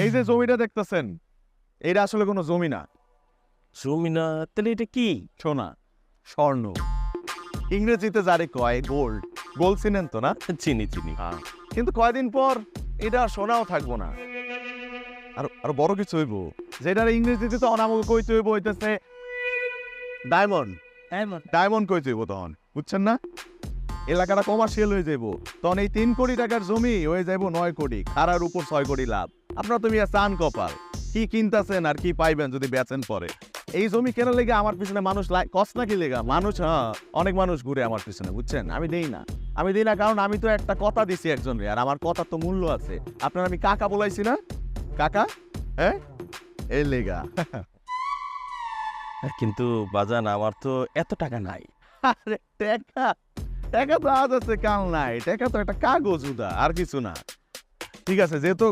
এই যে জমিটা দেখতেছেন, এটা আসলে কোনো জমি না, জমি না? তাহলে এটা কি? সোনা, স্বর্ণ, ইংরেজিতে যারে কয় গোল্ড। গোল্ড চিনেন তো না? চিনি চিনি। কিন্তু কয়দিন পর এটা আর সোনাও থাকবো না, আর আর বড় কিছু হইব, যেটার ইংরেজিতে তো অনামক কইতে হইব, হইতেছে ডায়মন্ড। ডায়মন্ড কইতে হইব তখন, বুঝছেন না? এলাকাটা কমার্শিয়াল হয়ে যাইব, তখন এই 3 কোটি টাকার জমি হয়ে যাইব 9 কোটি, খারার উপর 6 কোটি লাভ। আপনারা তুমি চান কপাল, কি কিনতেছেন আর কি পাইবেন যদি বেচেন পরে। এই জমি কেনার লেগে আমার পিছনে মানুষ কষ্ট নাকি লেগা মানুষ, হ্যাঁ অনেক মানুষ ঘুরে আমার পিছনে, বুঝছেন? আমি দেই না, আমি দেই না, কারণ আমি তো একটা কথা দিছি একজনকে, আর আমার কথার তো মূল্য আছে। আপনার আমি কাকা বলাইছি না, কাকা, হ্যাঁ এই লেগা। কিন্তু বাজান, আমার তো এত টাকা নাই। আরে টাকা, টাকা তো আজ আছে কাল নাই, টাকা তো একটা কাগজ উদা, আর কিছু না। ঠিক আছে, যেহেতু